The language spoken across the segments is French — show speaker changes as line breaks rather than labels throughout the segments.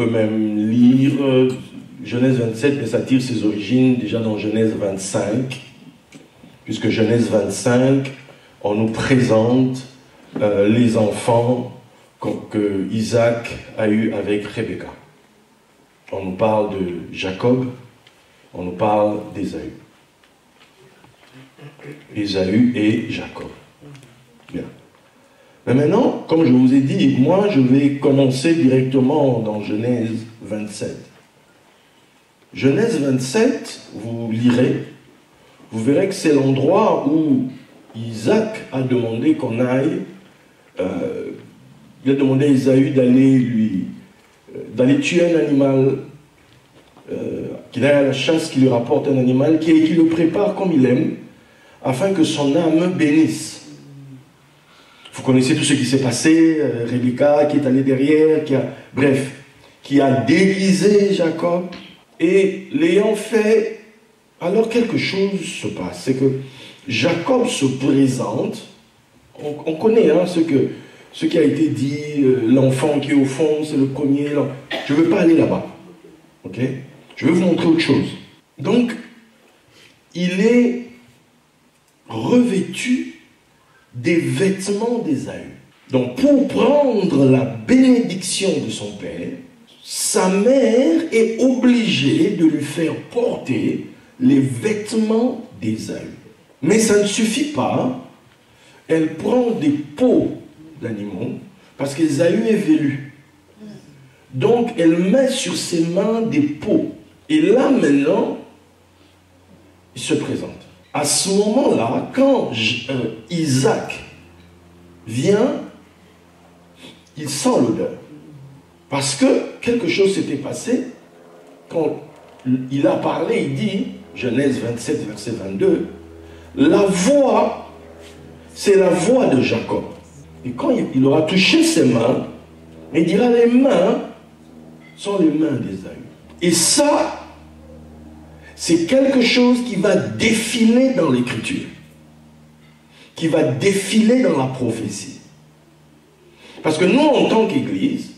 peut même lire Genèse 27, mais ça tire ses origines déjà dans Genèse 25, puisque Genèse 25, on nous présente les enfants que Isaac a eu avec Rebecca. On nous parle de Jacob, on nous parle d'Ésaü. Ésaü et Jacob. Bien. Mais maintenant, comme je vous ai dit, moi je vais commencer directement dans Genèse 27. Genèse 27, vous lirez, vous verrez que c'est l'endroit où Isaac a demandé qu'on aille, il a demandé à Ésaü d'aller tuer un animal, qu'il aille à la chasse, qu'il lui rapporte un animal, qu'il le prépare comme il aime, afin que son âme bénisse. Vous connaissez tout ce qui s'est passé, Rebecca qui est allée derrière, qui a déguisé Jacob, et l'ayant fait, alors quelque chose se passe, c'est que Jacob se présente, on connaît ce qui a été dit, l'enfant qui est au fond, c'est le premier, je ne veux pas aller là-bas, ok? Je vais vous montrer autre chose. Donc, il est revêtu des vêtements d'Ésaü. Donc, pour prendre la bénédiction de son père, sa mère est obligée de lui faire porter les vêtements d'Ésaü. Mais ça ne suffit pas. Elle prend des peaux d'animaux, parce qu'Ésaü est velu. Donc, elle met sur ses mains des peaux. Et là, maintenant, il se présente. À ce moment-là, quand Isaac vient, il sent l'odeur. Parce que quelque chose s'était passé. Quand il a parlé, il dit, Genèse 27, verset 22, la voix, c'est la voix de Jacob. Et quand il aura touché ses mains, il dira, les mains sont les mains d'Ésaü. Et ça, c'est quelque chose qui va défiler dans l'Écriture, qui va défiler dans la prophétie. Parce que nous, en tant qu'Église,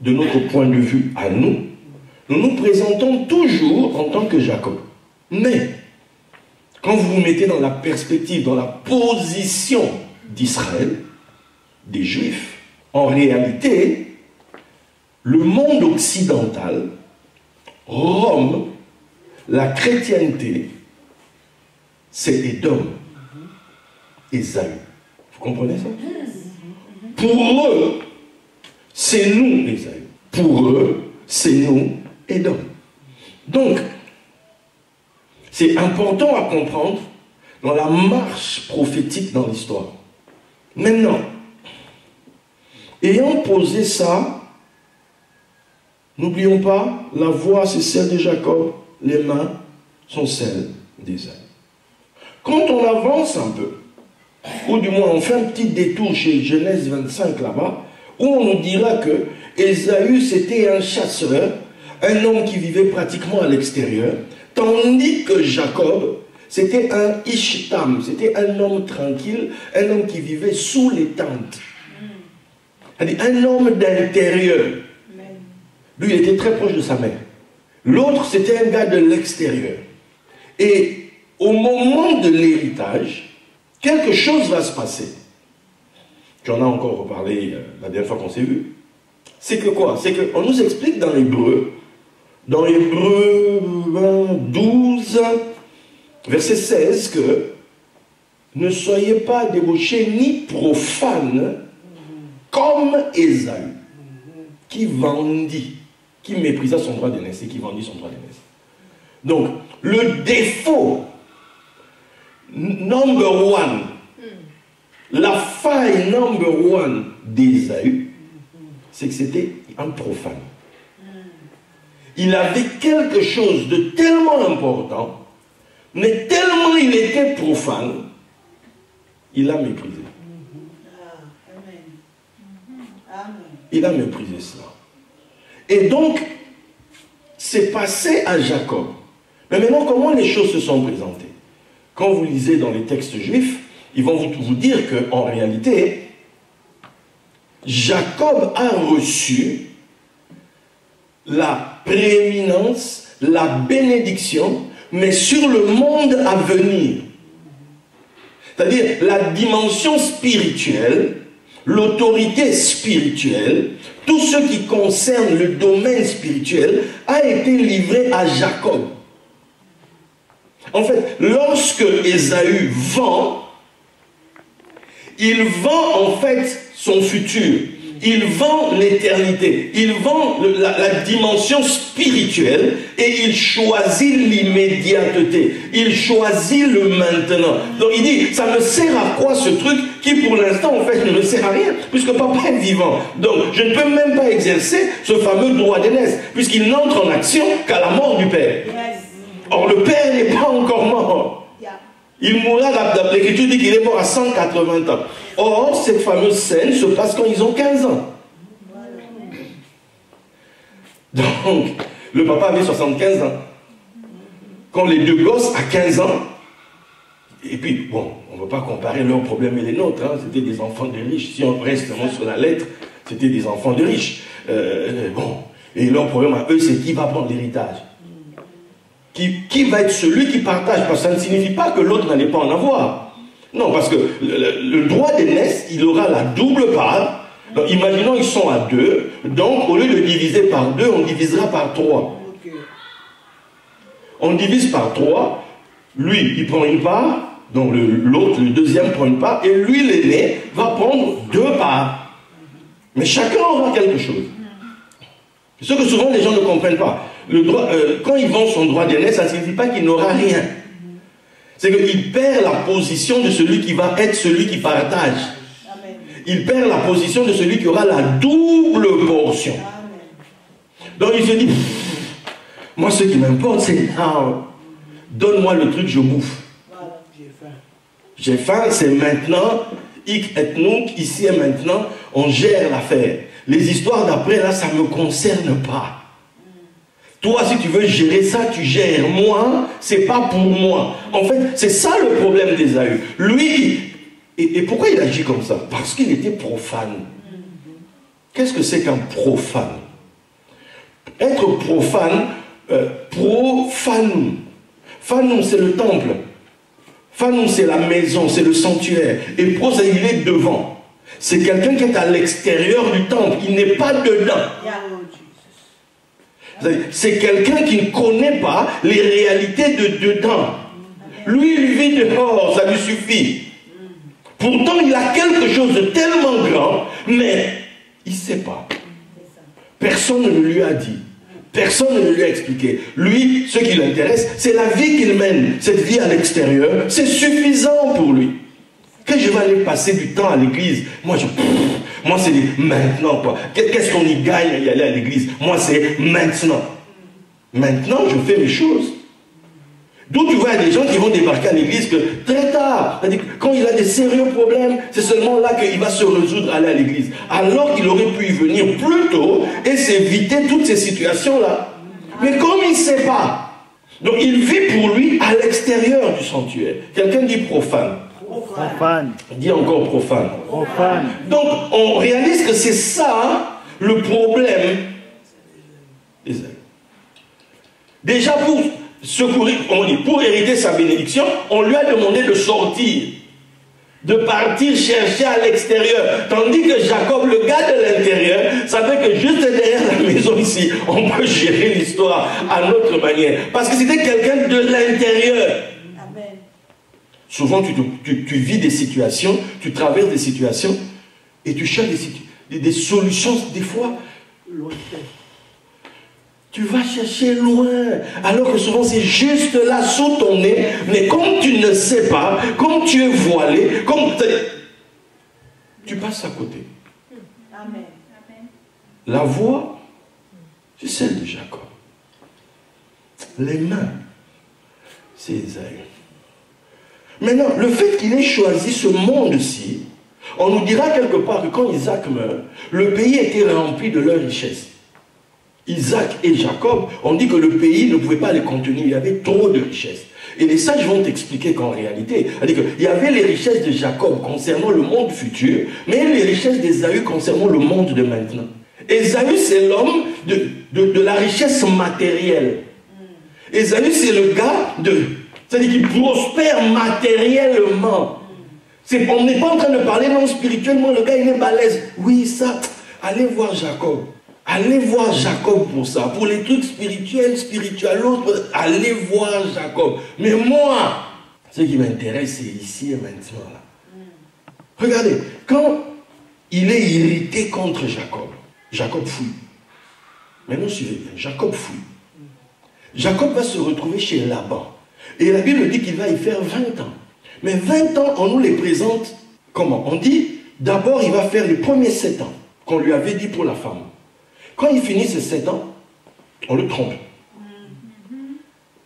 de notre point de vue à nous, nous nous présentons toujours en tant que Jacob. Mais, quand vous vous mettez dans la perspective, dans la position d'Israël, des Juifs, en réalité, le monde occidental, Rome, la chrétienté, c'est Édom, Ésaü. Vous comprenez ça? Pour eux, c'est nous, Ésaü. Pour eux, c'est nous, Édom. Donc, c'est important à comprendre dans la marche prophétique dans l'histoire. Maintenant, ayant posé ça, n'oublions pas, la voix c'est celle de Jacob, les mains sont celles d'Ésaü. Quand on avance un peu, ou du moins on fait un petit détour chez Genèse 25 là-bas, où on nous dira que Ésaü c'était un chasseur, un homme qui vivait pratiquement à l'extérieur, tandis que Jacob c'était un ishtam, c'était un homme tranquille, un homme qui vivait sous les tentes. C'est-à-dire un homme d'intérieur. Lui, il était très proche de sa mère. L'autre, c'était un gars de l'extérieur. Et au moment de l'héritage, quelque chose va se passer. J'en ai encore reparlé la dernière fois qu'on s'est vu. C'est que quoi? C'est qu'on nous explique dans Hébreu 12, verset 16, que ne soyez pas débauchés ni profanes comme Ésaü, qui vendit, qui méprisa son droit d'aînesse et qui vendit son droit d'aînesse. Donc, le défaut number one, la faille number one d'Ésaü, c'est que c'était un profane. Il avait quelque chose de tellement important, mais tellement il était profane, il a méprisé. Il a méprisé cela. Et donc, c'est passé à Jacob. Mais maintenant, comment les choses se sont présentées? Quand vous lisez dans les textes juifs, ils vont vous dire qu'en réalité, Jacob a reçu la prééminence, la bénédiction, mais sur le monde à venir. C'est-à-dire la dimension spirituelle, l'autorité spirituelle, tout ce qui concerne le domaine spirituel a été livré à Jacob. En fait, lorsque Ésaü vend, il vend en fait son futur. Il vend l'éternité, il vend la dimension spirituelle et il choisit l'immédiateté, il choisit le maintenant. Donc il dit, ça me sert à quoi ce truc qui pour l'instant en fait ne me sert à rien, puisque papa est vivant. Donc je ne peux même pas exercer ce fameux droit d'aînesse, puisqu'il n'entre en action qu'à la mort du père. Or le père n'est pas encore mort. Il mourra, l'Écriture dit qu'il est mort à 180 ans. Or, cette fameuse scène se passe quand ils ont 15 ans. Donc, le papa avait 75 ans. Quand les deux gosses, à 15 ans, et puis, bon, on ne va pas comparer leurs problèmes et les nôtres, hein, c'était des enfants de riches. Si on reste sur la lettre, c'était des enfants de riches. Bon, et leur problème à eux, c'est qui va prendre l'héritage. Qui va être celui qui partage, parce que ça ne signifie pas que l'autre n'allait pas en avoir. Non, parce que le droit d'aînesse, il aura la double part. Donc, imaginons ils sont à 2, donc au lieu de diviser par 2, on divisera par 3. On divise par 3, lui, il prend une part, donc l'autre, le deuxième prend une part, et lui, l'aîné, va prendre 2 parts. Mais chacun aura quelque chose. C'est ce que souvent les gens ne comprennent pas. Le droit, quand il vend son droit d'aînesse, ça ne signifie pas qu'il n'aura rien. C'est qu'il perd la position de celui qui va être celui qui partage. Amen. Il perd la position de celui qui aura la double portion. Amen. Donc il se dit, moi ce qui m'importe c'est, donne-moi le truc, je bouffe. Voilà. J'ai faim, c'est maintenant, hic et nunc, ici et maintenant, on gère l'affaire. Les histoires d'après, là, ça ne me concerne pas. Toi, si tu veux gérer ça, tu gères. Moi, c'est pas pour moi. En fait, c'est ça le problème d'Ésaü. Lui, et pourquoi il agit comme ça? Parce qu'il était profane. Qu'est-ce que c'est qu'un profane? Être profane, profanum. Fanum, c'est le temple. Fanum, c'est la maison, c'est le sanctuaire. Et pros, il est devant. C'est quelqu'un qui est à l'extérieur du temple. Il n'est pas dedans. C'est quelqu'un qui ne connaît pas les réalités de dedans. Lui, il vit dehors, ça lui suffit. Pourtant, il a quelque chose de tellement grand, mais il ne sait pas. Personne ne lui a dit. Personne ne lui a expliqué. Lui, ce qui l'intéresse, c'est la vie qu'il mène. Cette vie à l'extérieur, c'est suffisant pour lui. Que je vais aller passer du temps à l'église, moi c'est maintenant quoi. Qu'est-ce qu'on y gagne à y aller à l'église? Moi c'est maintenant. Maintenant je fais mes choses. D'où tu vois, il y a des gens qui vont débarquer à l'église que très tard, c'est-à-dire quand il a des sérieux problèmes, c'est seulement là qu'il va se résoudre à aller à l'église. Alors qu'il aurait pu y venir plus tôt et s'éviter toutes ces situations-là. Mais comme il ne sait pas, donc il vit pour lui à l'extérieur du sanctuaire. Quelqu'un dit profane.
Profane.
Dit encore profane.
Profane.
Donc on réalise que c'est ça le problème. Déjà pour secourir, on dit, pour hériter sa bénédiction, on lui a demandé de sortir, de partir chercher à l'extérieur. Tandis que Jacob, le gars de l'intérieur, savait que juste derrière la maison ici, on peut gérer l'histoire à notre manière. Parce que c'était quelqu'un de l'intérieur. Souvent, tu vis des situations, tu traverses des situations et tu cherches des solutions, des fois, lointaines. Tu vas chercher loin, alors que souvent c'est juste là, sous ton nez, mais comme tu ne sais pas, comme tu es voilé, tu passes à côté. Amen. La voix, c'est celle de Jacob. Les mains, c'est Ésaü. Maintenant, le fait qu'il ait choisi ce monde-ci, on nous dira quelque part que quand Isaac meurt, le pays était rempli de leurs richesses. Isaac et Jacob, on dit que le pays ne pouvait pas les contenir, il y avait trop de richesses. Et les sages vont expliquer qu'en réalité, il y avait les richesses de Jacob concernant le monde futur, mais les richesses d'Ésaü concernant le monde de maintenant. Ésaü, c'est l'homme de la richesse matérielle. Ésaü, c'est le gars c'est-à-dire qu'il prospère matériellement. On n'est pas en train de parler non spirituellement, le gars il est balèze. Oui, ça, allez voir Jacob. Allez voir Jacob pour ça. Pour les trucs spirituels, l'autre, allez voir Jacob. Mais moi, ce qui m'intéresse, c'est ici et maintenant. Là. Regardez, quand il est irrité contre Jacob, Jacob fouille. Maintenant, suivez bien, Jacob fouille. Jacob va se retrouver chez Laban. Et la Bible dit qu'il va y faire 20 ans. Mais 20 ans, on nous les présente comment? On dit, d'abord, il va faire les premiers 7 ans, qu'on lui avait dit pour la femme. Quand il finit ces 7 ans, on le trompe.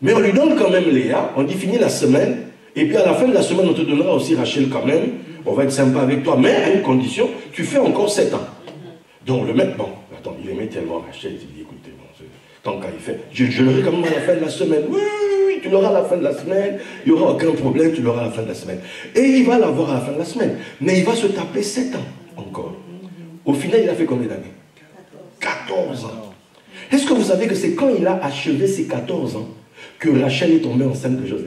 Mais on lui donne quand même Léa, on dit, finis la semaine, et puis à la fin de la semaine, on te donnera aussi Rachel quand même, on va être sympa avec toi, mais à une condition, tu fais encore 7 ans. Donc le mec, bon, attends, il aimait tellement Rachel, il dit, écoutez, bon, tant qu'à y faire, je l'aurai quand même à la fin de la semaine. Oui, tu l'auras à la fin de la semaine, il n'y aura aucun problème, tu l'auras à la fin de la semaine. Et il va l'avoir à la fin de la semaine, mais il va se taper 7 ans encore. Au final, il a fait combien d'années? 14 ans. Est-ce que vous savez que c'est quand il a achevé ses 14 ans que Rachel est tombée enceinte de Joseph?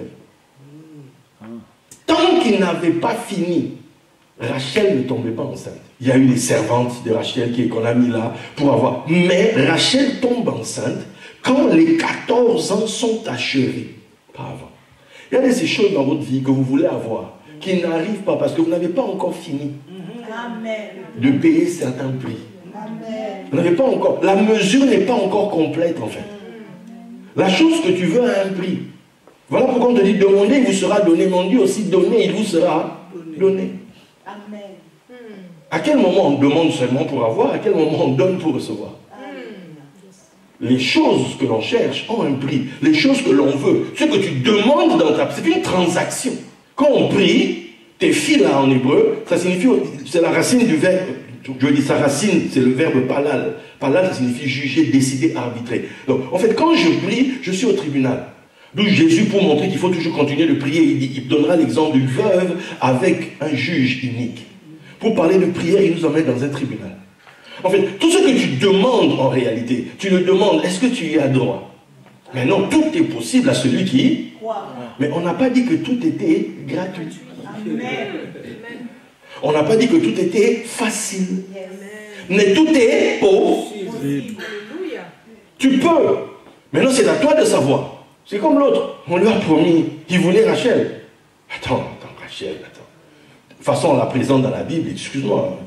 Tant qu'il n'avait pas fini, Rachel ne tombait pas enceinte. Il y a eu les servantes de Rachel qu'on a mis là pour avoir. Mais Rachel tombe enceinte quand les 14 ans sont achevés. Pas avant. Il y a de ces choses dans votre vie que vous voulez avoir qui n'arrivent pas parce que vous n'avez pas encore fini de payer certains prix. Vous n'avez pas encore. La mesure n'est pas encore complète en fait. La chose que tu veux a un prix. Voilà pourquoi on te dit demandez, il vous sera donné. Mais on dit aussi donner, il vous sera donné. Amen. À quel moment on demande seulement pour avoir? À quel moment on donne pour recevoir? Les choses que l'on cherche ont un prix. Les choses que l'on veut. Ce que tu demandes dans ta... C'est une transaction. Quand on prie, tefila en hébreu, ça signifie... C'est la racine du verbe... Je dis sa racine, c'est le verbe palal. Palal, ça signifie juger, décider, arbitrer. Donc, en fait, quand je prie, je suis au tribunal. D'où Jésus, pour montrer qu'il faut toujours continuer de prier, il donnera l'exemple d'une veuve avec un juge unique. Pour parler de prière, il nous emmène dans un tribunal. En fait, tout ce que tu demandes en réalité, tu le demandes, est-ce que tu y as droit? Mais non, tout est possible à celui qui... Mais on n'a pas dit que tout était gratuit. Amen. On n'a pas dit que tout était facile. Mais tout est possible. Tu peux. Maintenant, c'est à toi de savoir. C'est comme l'autre. On lui a promis, il voulait Rachel. Attends, Rachel, attends. De toute façon, on la présente dans la Bible, excuse-moi.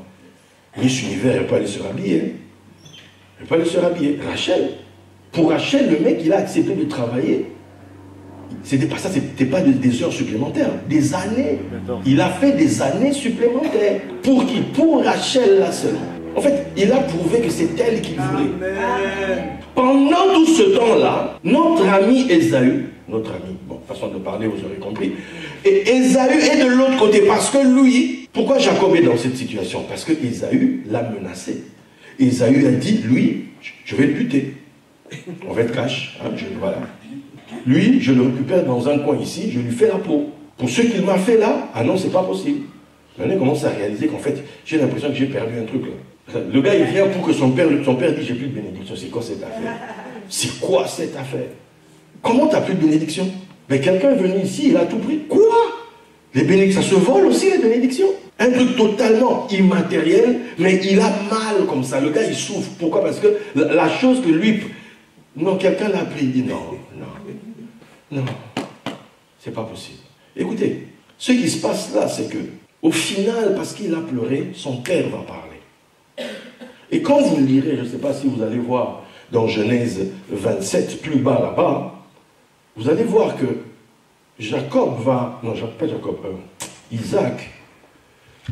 Miss Univers, elle ne peut pas aller se rhabiller. Elle ne peut pas aller se rhabiller. Rachel. Pour Rachel, le mec, il a accepté de travailler. C'était pas ça, c'était pas des heures supplémentaires, des années. Il a fait des années supplémentaires. Pour qui? Pour Rachel là seulement. En fait, il a prouvé que c'est elle qu'il voulait. Amen. Pendant tout ce temps-là, notre ami Ésaü, notre ami, bon, façon de parler, vous aurez compris, et Ésaü est de l'autre côté, parce que lui, pourquoi Jacob est dans cette situation? Parce que Ésaü l'a menacé. Ésaü a dit, lui, je vais le buter. On va être cash, hein, voilà. Lui, je le récupère dans un coin ici, je lui fais la peau. Pour ce qu'il m'a fait là, ah non, c'est pas possible. Maintenant, il commence à réaliser qu'en fait, j'ai l'impression que j'ai perdu un truc là. Le gars, il vient pour que son père dit, j'ai plus de bénédiction. C'est quoi cette affaire? C'est quoi cette affaire? Comment tu n'as plus de bénédiction? Mais quelqu'un est venu ici, il a tout pris. Quoi? Les bénédictions, ça se vole aussi les bénédictions. Un truc totalement immatériel, mais il a mal comme ça. Le gars, il souffre. Pourquoi? Parce que la chose que lui... Non, quelqu'un l'a pris, il dit non, c'est pas possible. Écoutez, ce qui se passe là, c'est que, au final, parce qu'il a pleuré, son père va parler. Et quand vous lirez, je ne sais pas si vous allez voir dans Genèse 27, plus bas là-bas, vous allez voir que Jacob va, non, pas Jacob, Isaac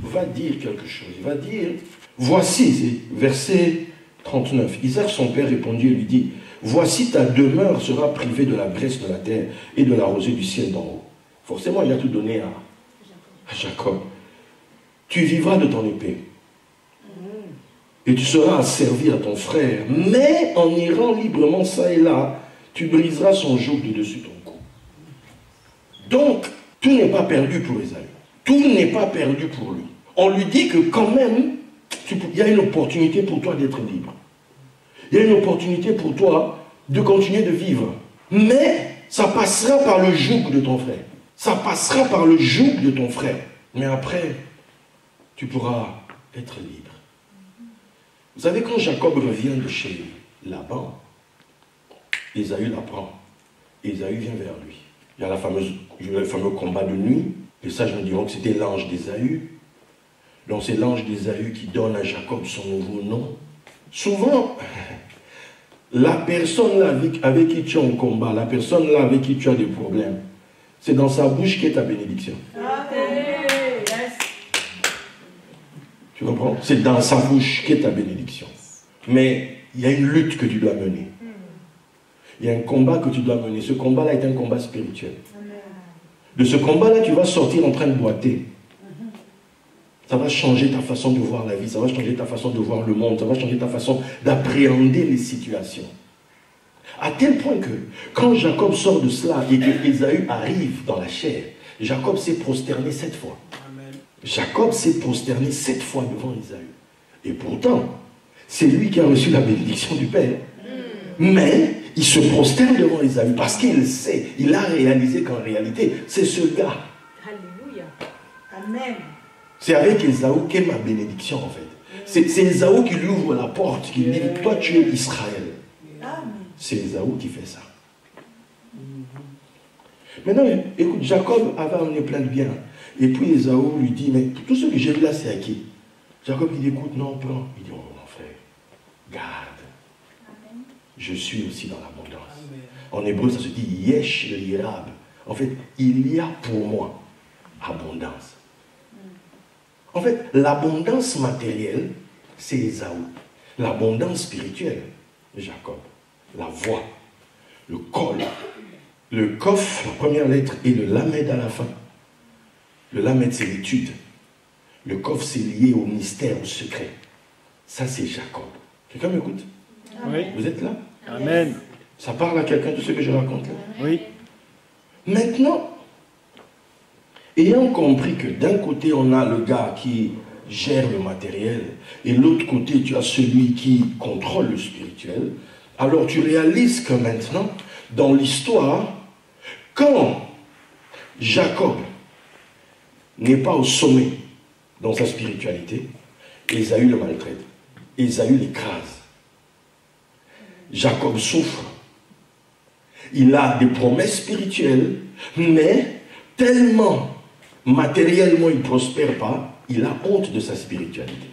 va dire quelque chose. Il va dire, voici, c'est verset 39. Isaac, son père, répondit et lui dit, voici ta demeure sera privée de la graisse de la terre et de la rosée du ciel d'en haut. Forcément, il a tout donné à Jacob. Tu vivras de ton épée. Et tu seras asservi à ton frère. Mais en irant librement ça et là, tu briseras son joug de dessus ton cou. Donc, tout n'est pas perdu pour Ésaü. Tout n'est pas perdu pour lui. On lui dit que quand même, il y a une opportunité pour toi d'être libre. Il y a une opportunité pour toi de continuer de vivre. Mais ça passera par le joug de ton frère. Ça passera par le joug de ton frère. Mais après, tu pourras être libre. Vous savez, quand Jacob revient de chez Laban, Ésaü l'apprend. Ésaü vient vers lui. Il y a le fameux combat de nuit. Et ça, je me dirais que c'était l'ange d'Ésaü. Donc c'est l'ange d'Ésaü qui donne à Jacob son nouveau nom. Souvent, la personne là avec qui tu es en combat, la personne là avec qui tu as des problèmes, c'est dans sa bouche qu'est ta bénédiction. Tu comprends? C'est dans sa bouche qu'est ta bénédiction. Mais il y a une lutte que tu dois mener. Il y a un combat que tu dois mener. Ce combat-là est un combat spirituel. De ce combat-là, tu vas sortir en train de boiter. Ça va changer ta façon de voir la vie, ça va changer ta façon de voir le monde, ça va changer ta façon d'appréhender les situations. À tel point que, quand Jacob sort de cela et que Ésaü arrive dans la chair, Jacob s'est prosterné 7 fois. Jacob s'est prosterné 7 fois devant Ésaü. Et pourtant, c'est lui qui a reçu la bénédiction du Père. Mais il se prosterne devant Ésaü parce qu'il sait, il a réalisé qu'en réalité, c'est ce gars.
Alléluia. Amen.
C'est avec Ésaü qu'est ma bénédiction en fait. C'est Ésaü qui lui ouvre la porte, qui lui dit, toi tu es Israël. C'est Ésaü qui fait ça. Maintenant, écoute, Jacob avait amené plein de biens. Et puis Ésaü lui dit, mais tout ce que j'ai vu là, c'est à qui? Jacob il dit, écoute, non, prends. Il dit, oh mon frère, garde. Je suis aussi dans l'abondance. En hébreu, ça se dit, yesh l'irab. En fait, il y a pour moi abondance. En fait, l'abondance matérielle, c'est Ésaü. L'abondance spirituelle, Jacob. La voix, le col, le kof, la première lettre, et le lamed à la fin. Le lamed, c'est l'étude. Le kof, c'est lié au mystère, au secret. Ça, c'est Jacob. Quelqu'un m'écoute?
Oui.
Vous êtes là?
Amen.
Ça parle à quelqu'un de ce que je raconte là?
Oui.
Maintenant, ayant compris que d'un côté, on a le gars qui gère le matériel, et de l'autre côté, tu as celui qui contrôle le spirituel, alors tu réalises que maintenant, dans l'histoire, quand Jacob n'est pas au sommet dans sa spiritualité, Ésaü le maltraite, Ésaü l'écrase. Jacob souffre. Il a des promesses spirituelles, mais tellement matériellement il ne prospère pas, il a honte de sa spiritualité.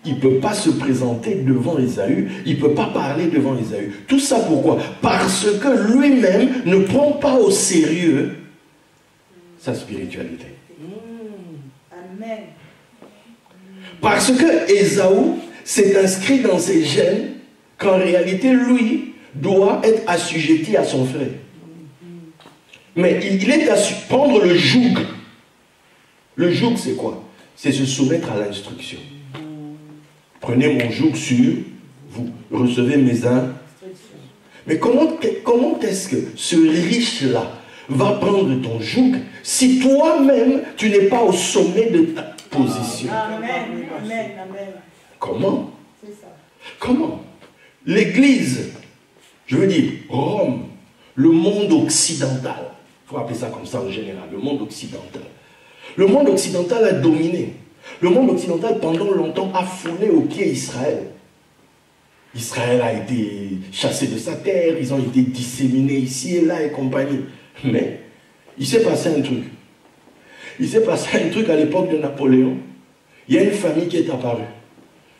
Il ne peut pas se présenter devant Ésaü, il ne peut pas parler devant Ésaü. Tout ça pourquoi? Parce que lui-même ne prend pas au sérieux sa spiritualité.
Amen.
Parce que Ésaü s'est inscrit dans ses gènes qu'en réalité, lui doit être assujetti à son frère. Mais il est à prendre le joug. Le joug, c'est quoi? C'est se soumettre à l'instruction. Prenez mon joug sur vous, recevez mes instructions. Mais comment est-ce que ce riche-là va prendre ton joug si toi-même, tu n'es pas au sommet de ta position?
Amen. Amen. Amen.
Comment?
C'est ça.
Comment? L'Église, je veux dire, Rome, le monde occidental, il faut appeler ça comme ça en général, le monde occidental. Le monde occidental a dominé. Le monde occidental, pendant longtemps, a foulé au pied Israël. Israël a été chassé de sa terre, ils ont été disséminés ici et là et compagnie. Mais, il s'est passé un truc. Il s'est passé un truc à l'époque de Napoléon. Il y a une famille qui est apparue.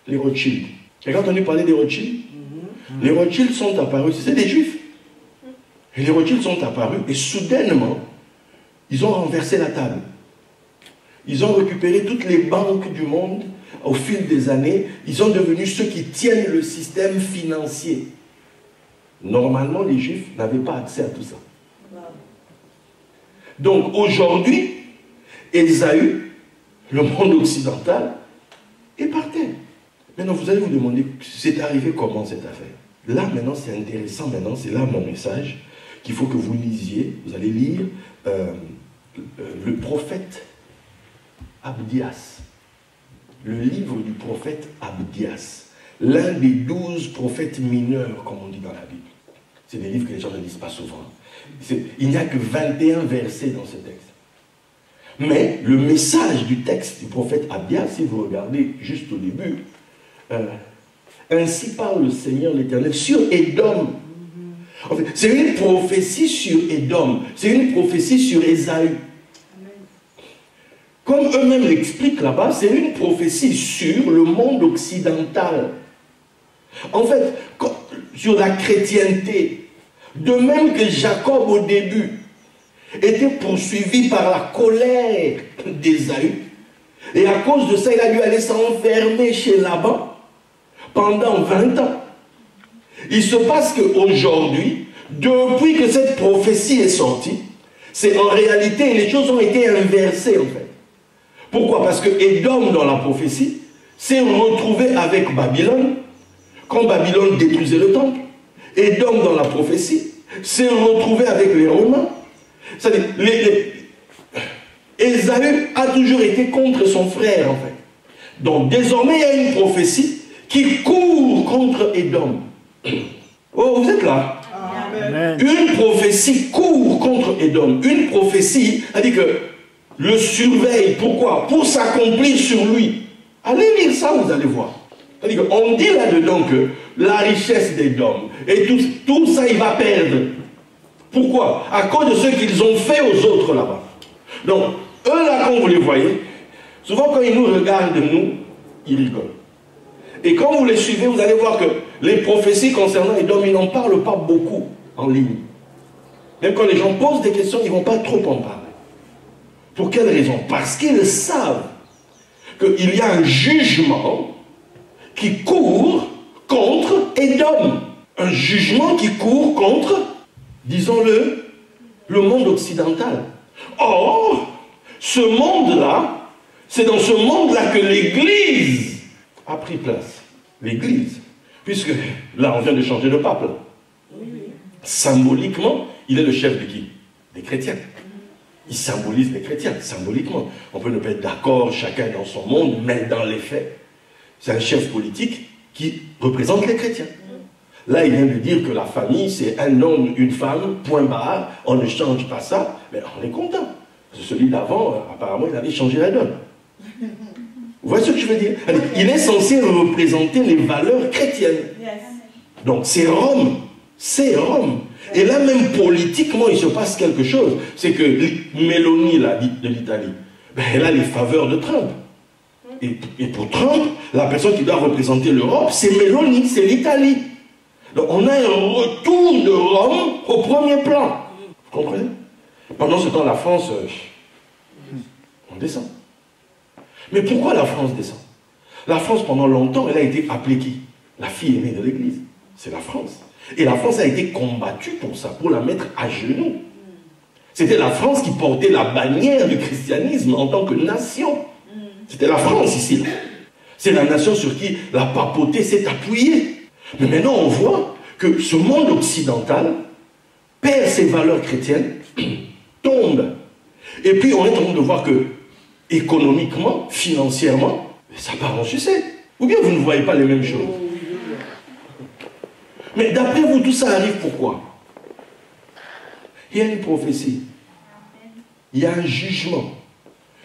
Les Rothschild. Tu as entendu parler des Rothschild? Les Rothschild sont apparus, c'est des Juifs. Et les Rothschild sont apparus et soudainement, ils ont renversé la table. Ils ont récupéré toutes les banques du monde au fil des années. Ils sont devenus ceux qui tiennent le système financier. Normalement, les Juifs n'avaient pas accès à tout ça. Donc aujourd'hui, Ésaü, le monde occidental, est par terre. Maintenant, vous allez vous demander, c'est arrivé comment cette affaire? Là, maintenant, c'est intéressant, maintenant, c'est là mon message qu'il faut que vous lisiez. Vous allez lire le prophète Abdias. Le livre du prophète Abdias. l'un des 12 prophètes mineurs, comme on dit dans la Bible. C'est des livres que les gens ne lisent pas souvent. Il n'y a que 21 versets dans ce texte. Mais le message du texte du prophète Abia, si vous regardez juste au début, ainsi parle le Seigneur l'Éternel sur Édom. En fait, c'est une prophétie sur Édom, c'est une prophétie sur Ésaü. Comme eux-mêmes l'expliquent là-bas, c'est une prophétie sur le monde occidental. En fait, sur la chrétienté. De même que Jacob au début était poursuivi par la colère d'Ésaü. Et à cause de ça, il a dû aller s'enfermer chez Laban pendant 20 ans. Il se passe qu'aujourd'hui, depuis que cette prophétie est sortie, c'est en réalité, les choses ont été inversées en fait. Pourquoi? Parce que Édom dans la prophétie s'est retrouvé avec Babylone quand Babylone détruisait le temple. Édom dans la prophétie s'est retrouvé avec les Romains. C'est-à-dire, Ésaü a toujours été contre son frère en fait. Donc désormais il y a une prophétie qui court contre Édom. Oh, vous êtes là? Amen. Une prophétie court contre Édom. Une prophétie a dit que le surveille. Pourquoi? Pour s'accomplir sur lui. Allez lire ça, vous allez voir. C'est-à-dire qu'on dit là-dedans que la richesse d'Édom et tout ça, il va perdre. Pourquoi? À cause de ce qu'ils ont fait aux autres là-bas. Donc, eux là, quand vous les voyez, souvent quand ils nous regardent, nous, ils rigolent. Et quand vous les suivez, vous allez voir que les prophéties concernant Édom, ils n'en parlent pas beaucoup en ligne. Même quand les gens posent des questions, ils ne vont pas trop en parler. Pour quelle raison? Parce qu'ils savent qu'il y a un jugement qui court contre Édom. Un jugement qui court contre, disons-le, le monde occidental. Or, ce monde-là, c'est dans ce monde-là que l'Église a pris place. L'Église. Puisque là, on vient de changer de pape. Symboliquement, il est le chef de qui? Des chrétiens. Il symbolise les chrétiens, symboliquement. On peut ne pas être d'accord, chacun dans son monde, mais dans les faits, c'est un chef politique qui représente les chrétiens. Là, il vient de dire que la famille, c'est un homme, une femme, point barre, on ne change pas ça, mais on est content. Parce que celui d'avant, apparemment, il avait changé la donne. Vous voyez ce que je veux dire? Il est censé représenter les valeurs chrétiennes. Donc c'est Rome. C'est Rome. Et là même politiquement, il se passe quelque chose. C'est que Mélanie, là, de l'Italie, ben, elle a les faveurs de Trump. Et pour Trump, la personne qui doit représenter l'Europe, c'est Mélanie, c'est l'Italie. Donc on a un retour de Rome au premier plan. Vous comprenez? Pendant ce temps, la France, on descend. Mais pourquoi la France descend? La France, pendant longtemps, elle a été appelée qui? La fille aînée de l'Église. C'est la France. Et la France a été combattue pour ça, pour la mettre à genoux. C'était la France qui portait la bannière du christianisme en tant que nation. C'était la France ici. C'est la nation sur qui la papauté s'est appuyée. Mais maintenant, on voit que ce monde occidental perd ses valeurs chrétiennes, tombe. Et puis, on est en train de voir que économiquement, financièrement, ça part en sucette. Ou bien vous ne voyez pas les mêmes choses. Mais d'après vous, tout ça arrive pourquoi? Il y a une prophétie. Il y a un jugement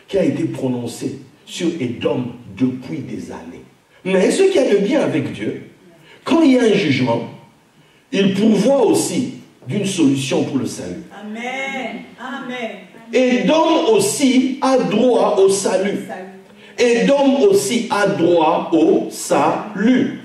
qui a été prononcé sur Édom depuis des années. Mais ce qu'il y a de bien avec Dieu, quand il y a un jugement, il pourvoit aussi d'une solution pour le salut.
Amen. Amen.
Édom aussi a droit au salut. Édom aussi a droit au salut.